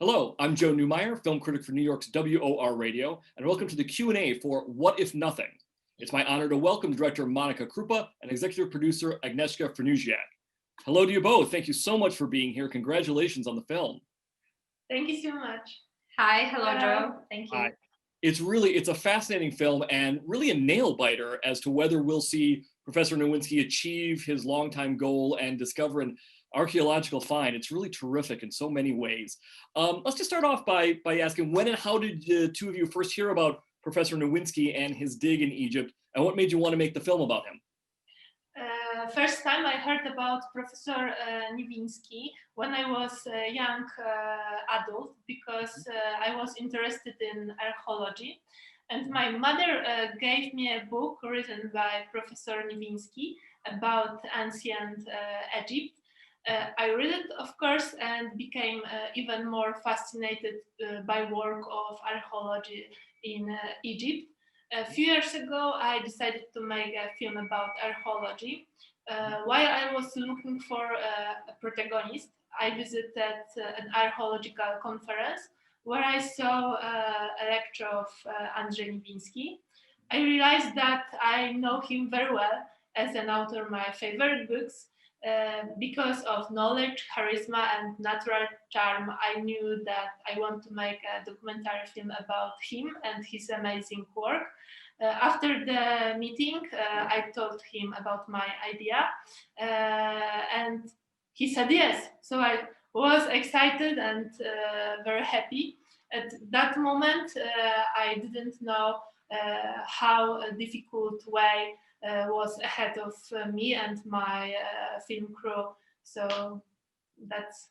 Hello, I'm Joe Neumaier, film critic for New York's WOR Radio, and welcome to the Q&A for What If Nothing? It's my honor to welcome director Monika Krupa and executive producer Aga Franusiak. Hello to you both. Thank you so much for being here. Congratulations on the film. Thank you so much. Hi, hello, Joe. Thank you. Hi. It's a fascinating film and really a nail biter as to whether we'll see Professor Niwiński achieve his longtime goal and discover an archaeological find. It's really terrific in so many ways. Let's just start off by asking, when and how did the two of you first hear about Professor Niwiński and his dig in Egypt, and what made you want to make the film about him? First time I heard about Professor Niwiński when I was a young adult, because I was interested in archaeology, and my mother gave me a book written by Professor Niwiński about ancient Egypt. I read it, of course, and became even more fascinated by work of archaeology in Egypt. A few years ago, I decided to make a film about archaeology. While I was looking for a protagonist, I visited an archaeological conference where I saw a lecture of Andrzej Niwiński. I realized that I know him very well as an author of my favorite books. Because of knowledge, charisma, and natural charm, I knew that I want to make a documentary film about him and his amazing work. After the meeting, I told him about my idea, and he said yes. So I was excited and very happy. At that moment, I didn't know how a difficult way was ahead of me and my film crew. So that's.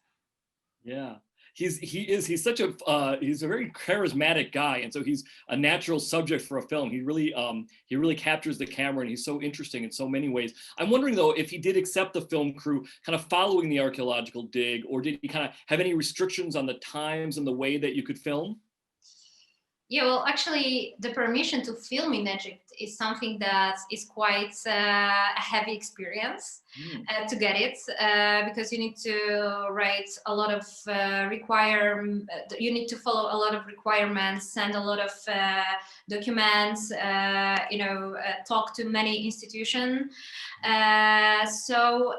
Yeah, he's such a he's a very charismatic guy, and so he's a natural subject for a film. He really captures the camera, and he's so interesting in so many ways. I'm wondering though if he did accept the film crew kind of following the archaeological dig, or did he kind of have any restrictions on the times and the way that you could film? Yeah, well, actually, the permission to film in Egypt is something that is quite a heavy experience to get it, because you need to write a lot of you need to follow a lot of requirements, send a lot of documents, talk to many institutions. So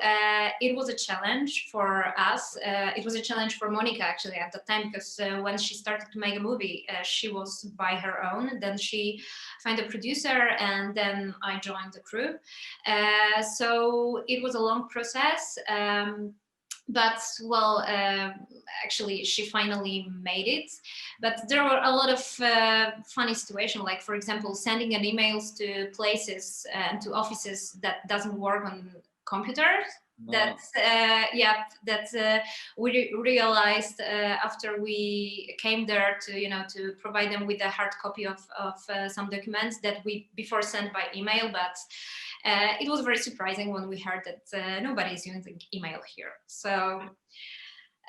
it was a challenge for us. It was a challenge for Monika actually at the time, because when she started to make a movie, she was by her own. Then she found a producer, and then I joined the crew. So it was a long process. But well, actually she finally made it. But there were a lot of funny situations, like for example sending an emails to places and to offices that doesn't work on computers. Wow. We realized after we came there to provide them with a hard copy of some documents that we before sent by email, but it was very surprising when we heard that nobody is using email here. So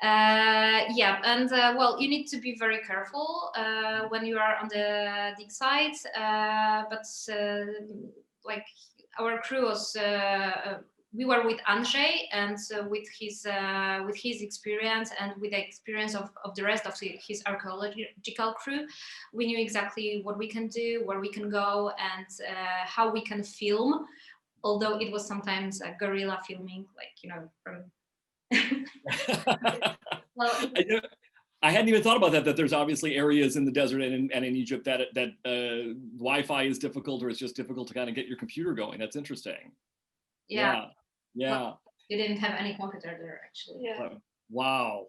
well, you need to be very careful when you are on the dig site, but like our crew was we were with Andrzej, and with his experience and with the experience of the rest of his archaeological crew, we knew exactly what we can do, where we can go, and how we can film. Although it was sometimes a guerrilla filming, like from. Well, I hadn't even thought about that there's obviously areas in the desert and in Egypt that Wi-Fi is difficult, or it's just difficult to kind of get your computer going. That's interesting. Yeah. Well, you didn't have any computer there actually. Yeah. Wow.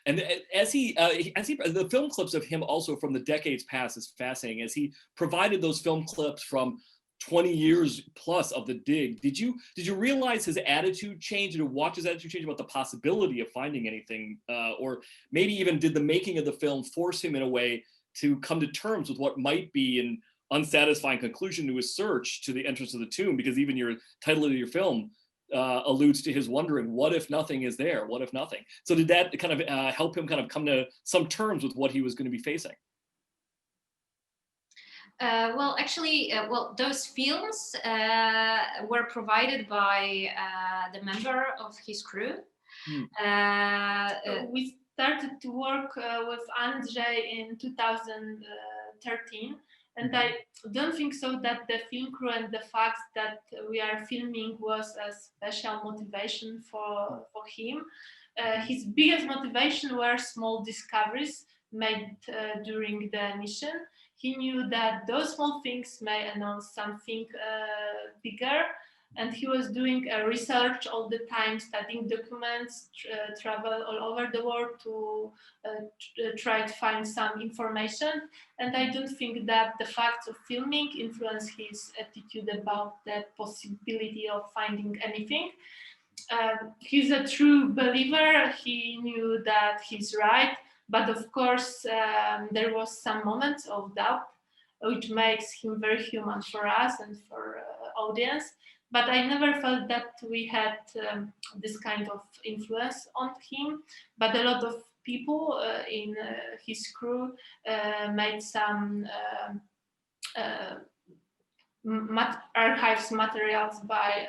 And as he the film clips of him also from the decades past is fascinating. As he provided those film clips from 20 years plus of the dig, did you realize his attitude changed? Did you watch his attitude change about the possibility of finding anything, or maybe even did the making of the film force him in a way to come to terms with what might be an unsatisfying conclusion to his search to the entrance of the tomb? Because even your title of your film alludes to his wondering, what if nothing is there? What if nothing? So did that kind of help him kind of come to some terms with what he was going to be facing? Well, actually, those films were provided by the member of his crew. We started to work with Andrzej in 2013, and I don't think so that the film crew and the fact that we are filming was a special motivation for him. His biggest motivation were small discoveries made during the mission. He knew that those small things may announce something bigger, and he was doing research all the time, studying documents, travel all over the world to try to find some information. And I don't think that the fact of filming influenced his attitude about the possibility of finding anything. He's a true believer. He knew that he's right, but of course there was some moments of doubt, which makes him very human for us and for audience. But I never felt that we had this kind of influence on him. But a lot of people in his crew made some archives materials by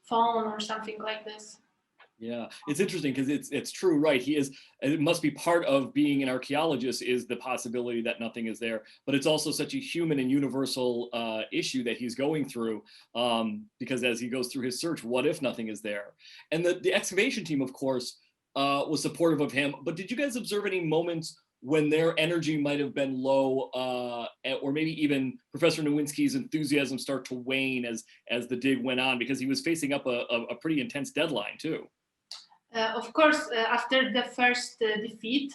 phone or something like this. Yeah, it's interesting because it's true, right? He is, it must be part of being an archaeologist is the possibility that nothing is there, but it's also such a human and universal issue that he's going through, because as he goes through his search, what if nothing is there? And the excavation team, of course, was supportive of him, but did you guys observe any moments when their energy might have been low, or maybe even Professor Niwiński's enthusiasm start to wane as the dig went on, because he was facing up a pretty intense deadline too? Of course, after the first defeat,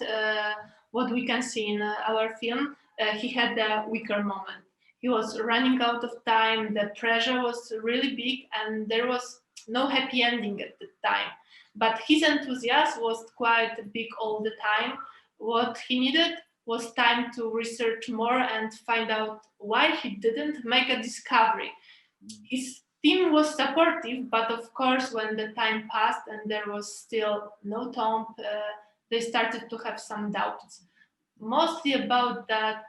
what we can see in our film, he had a weaker moment. He was running out of time, the pressure was really big, and there was no happy ending at the time. But his enthusiasm was quite big all the time. What he needed was time to research more and find out why he didn't make a discovery. His team was supportive, but of course, when the time passed and there was still no tomb, they started to have some doubts. Mostly about that,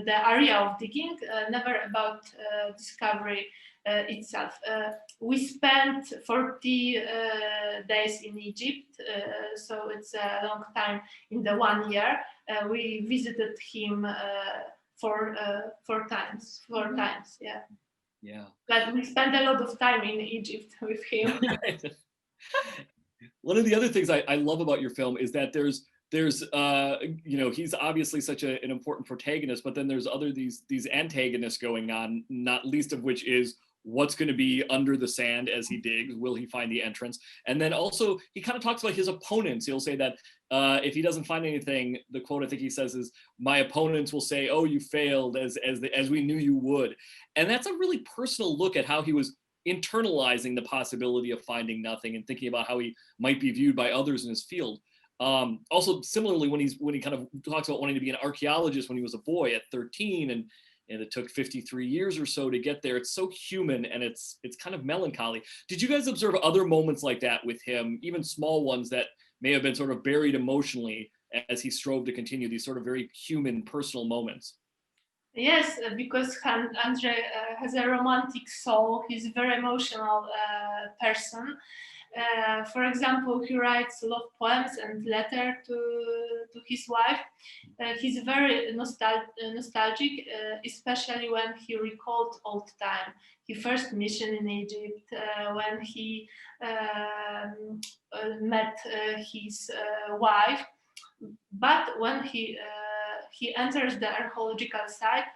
the area of digging, never about discovery itself. We spent 40 days in Egypt, so it's a long time in the 1 year. We visited him four times, yeah. Yeah. But we spent a lot of time in Egypt with him. One of the other things I love about your film is that there's you know, he's obviously such an important protagonist, but then there's these antagonists going on, not least of which is what's going to be under the sand as he digs. Will he find the entrance? And then also he kind of talks about his opponents. He'll say that if he doesn't find anything, the quote I think he says is, "My opponents will say, 'Oh, you failed,' as we knew you would." And that's a really personal look at how he was internalizing the possibility of finding nothing and thinking about how he might be viewed by others in his field. Also, similarly, when he kind of talks about wanting to be an archaeologist when he was a boy at 13, and it took 53 years or so to get there. It's so human, and it's kind of melancholy. Did you guys observe other moments like that with him, even small ones that may have been sort of buried emotionally as he strove to continue these sort of very human, personal moments? Yes, because Andrzej has a romantic soul. He's a very emotional person. For example, he writes love poems and letters to his wife. He's very nostalgic, especially when he recalled old time. His first mission in Egypt, when he met his wife. But when he enters the archaeological site,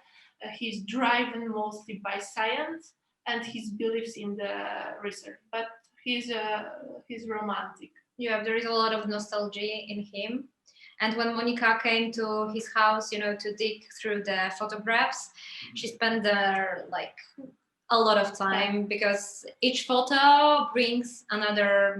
he's driven mostly by science and his beliefs in the research. But he's romantic. Yeah, there is a lot of nostalgia in him. And when Monika came to his house, you know, to dig through the photographs, she spent there like a lot of time, because each photo brings another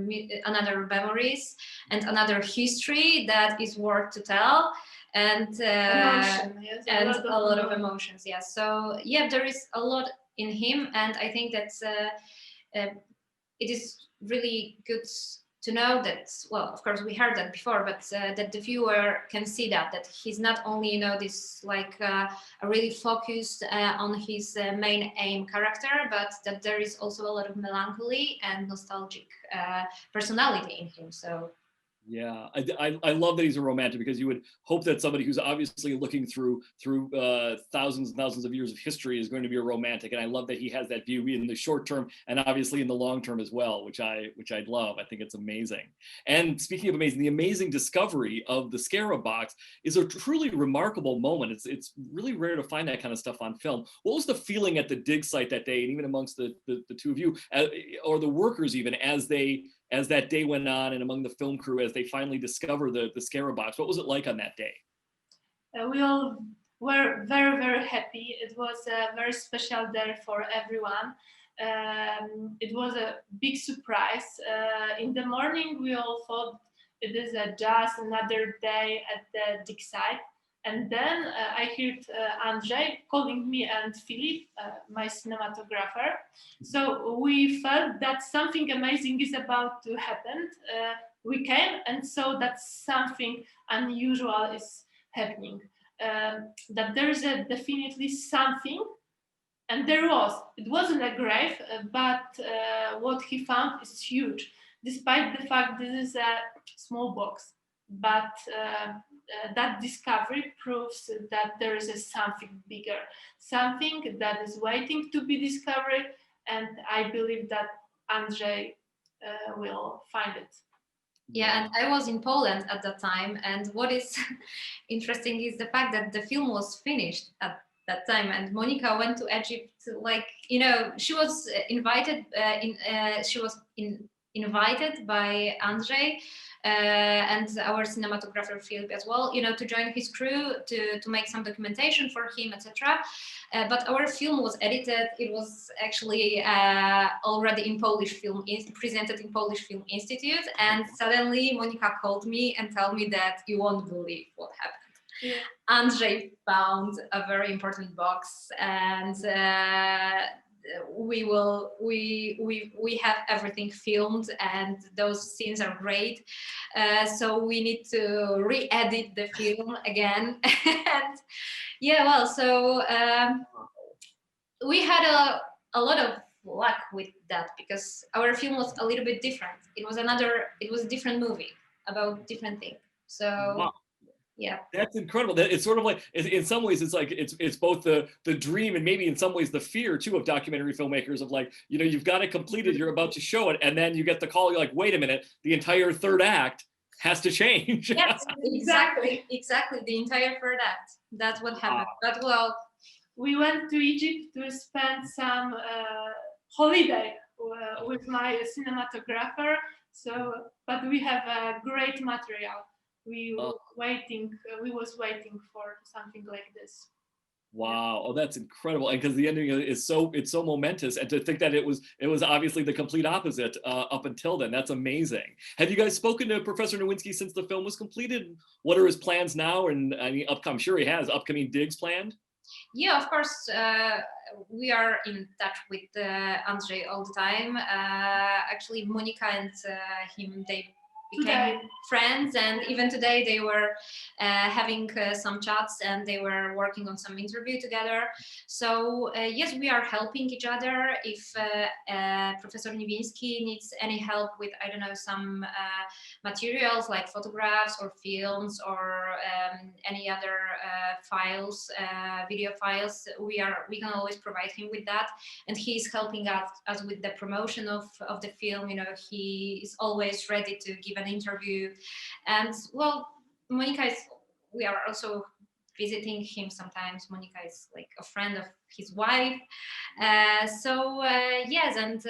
memories and another history that is worth to tell, and Emotion, yes, and a lot of emotions. Yeah, so yeah, there is a lot in him, and I think that's it is really good to know that, well, of course we heard that before, but that the viewer can see that he's not only, you know, this like a really focused on his main aim character, but that there is also a lot of melancholy and nostalgic personality in him. So Yeah, I love that he's a romantic, because you would hope that somebody who's obviously looking through thousands and thousands of years of history is going to be a romantic, and I love that he has that view in the short term and obviously in the long term as well, which I love. I think it's amazing. And speaking of amazing, the amazing discovery of the scarab box is a truly remarkable moment. It's really rare to find that kind of stuff on film. What was the feeling at the dig site that day, and even amongst the two of you, or the workers even, as that day went on, and among the film crew as they finally discover the scarab box? What was it like on that day? We all were very, very happy. It was a very special day for everyone. It was a big surprise. In the morning, we all thought it is just another day at the dig site. And then I heard Andrzej calling me and Filip, my cinematographer. So we felt that something amazing is about to happen. We came and saw that something unusual is happening. That there is definitely something, and there was. It wasn't a grave, but what he found is huge, despite the fact this is a small box. But that discovery proves that there is something bigger, something that is waiting to be discovered, and I believe that Andrzej will find it. Yeah, and I was in Poland at that time, and what is interesting is the fact that the film was finished at that time, and Monika went to Egypt. Like, you know, she was invited. Invited by Andrzej and our cinematographer Filip as well, you know, to join his crew to make some documentation for him, etc. But our film was edited. It was actually already in Polish film, presented in Polish Film Institute, and suddenly Monika called me and told me that you won't believe what happened. Yeah. Andrzej found a very important box, and we have everything filmed, and those scenes are great. So we need to re-edit the film again. And yeah, well, so we had a lot of luck with that, because our film was a little bit different. It was a different movie about different thing. So Wow. yeah, That's incredible. It's sort of like, in some ways, it's like it's both the dream and maybe in some ways the fear too of documentary filmmakers, of like, you know, you've got it completed, you're about to show it, and then you get the call, you're like, wait a minute, the entire third act has to change. yes, exactly, the entire third act. That's what happened. But well, we went to Egypt to spend some holiday with my cinematographer. So, but we have a great material. We was waiting for something like this. Wow. Oh, that's incredible. And because the ending is it's so momentous, and to think that it was obviously the complete opposite up until then. That's amazing. Have you guys spoken to Professor Niwiński since the film was completed? What are his plans now? And I mean, I'm sure he has upcoming digs planned. Yeah, of course, we are in touch with Andrzej all the time. Actually, Monika and him, they became friends, and even today they were having some chats, and they were working on some interview together. So yes, we are helping each other. If Professor Niwiński needs any help with, I don't know, some materials like photographs or films or any other files, video files, we can always provide him with that, and he's helping us with the promotion of the film. You know, he is always ready to give an interview. And well, we are also visiting him sometimes. Monika is like a friend of his wife. Yes, and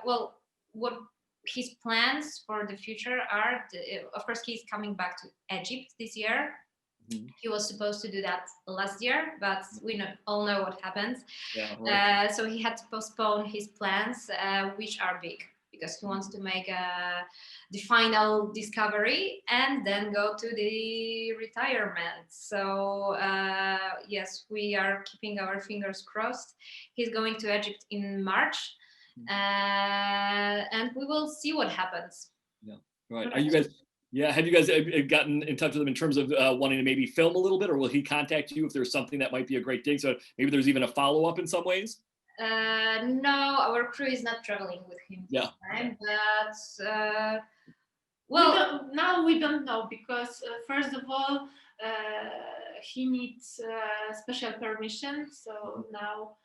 well, what his plans for the future are, of course, he's coming back to Egypt this year. Mm-hmm. He was supposed to do that last year, but we all know what happened. Yeah, right. So he had to postpone his plans, which are big, because he wants to make the final discovery and then go to the retirement. So yes, we are keeping our fingers crossed. He's going to Egypt in March, and we will see what happens. Yeah, right. Are you guys? Yeah, have you guys gotten in touch with him in terms of wanting to maybe film a little bit, or will he contact you if there's something that might be a great dig? So maybe there's even a follow-up in some ways? No, our crew is not traveling with him this time, but Well, now we don't know, because first of all, he needs special permission. So now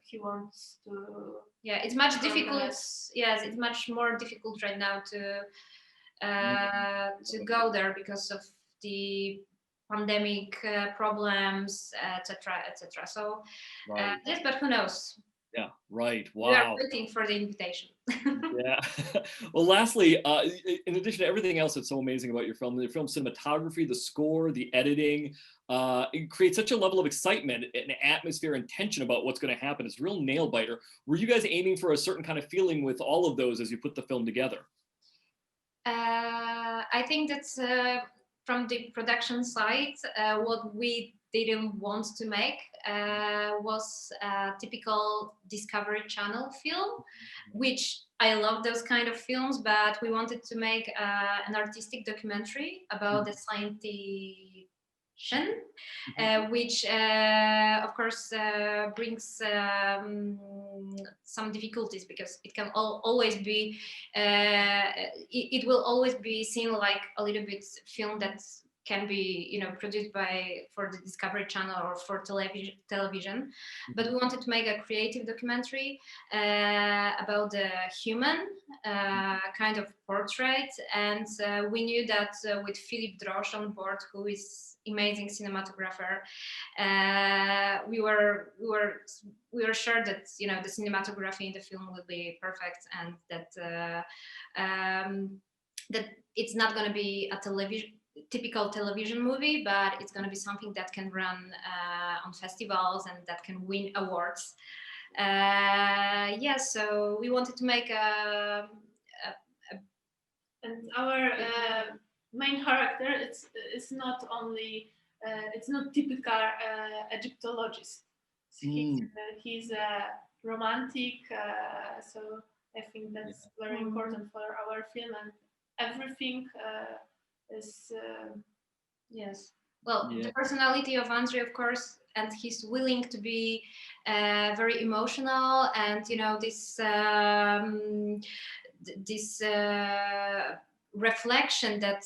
he wants to. yeah, it's much difficult. Yes, it's much more difficult right now to go there because of the pandemic problems, etc., etc. So yes, but who knows? Yeah, right. Wow. We are waiting for the invitation. Yeah. Well, lastly, in addition to everything else that's so amazing about your film cinematography, the score, the editing, it creates such a level of excitement, an atmosphere and tension about what's going to happen. It's a real nail biter. Were you guys aiming for a certain kind of feeling with all of those as you put the film together? I think that's from the production side, what we didn't want to make was a typical Discovery Channel film, which I love those kind of films, but we wanted to make an artistic documentary about the scientist, which of course brings some difficulties, because it can always be it will always be seen like a little bit film that can be, you know, produced for the Discovery Channel or for television. But we wanted to make a creative documentary about the human kind of portrait, and we knew that with Philip Drosch on board, who is amazing cinematographer, we were sure that, you know, the cinematography in the film will be perfect, and that that it's not going to be a typical television movie, but it's going to be something that can run on festivals and that can win awards. Yeah, so we wanted to make and our main character, it's not only it's not typical Egyptologist. He's a romantic, so I think that's very important for our film, and everything is yes. Well, the personality of Andrei, of course, and he's willing to be very emotional, and, you know, this reflection that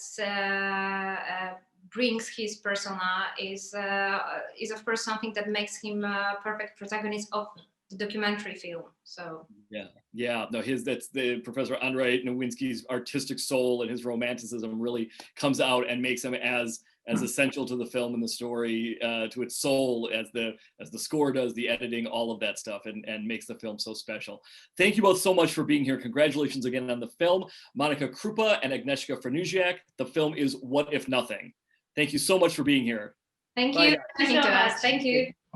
brings his persona is of course something that makes him a perfect protagonist of the documentary film. So no, that's the Professor Andrei Niwiński's artistic soul, and his romanticism really comes out and makes him as essential to the film and the story, to its soul, as the score does, the editing, all of that stuff, and makes the film so special. Thank you both so much for being here. Congratulations again on the film. Monika Krupa and Aga Franusiak. The film is What If Nothing. Thank you so much for being here. Thank you. Thank you to us. Thank you.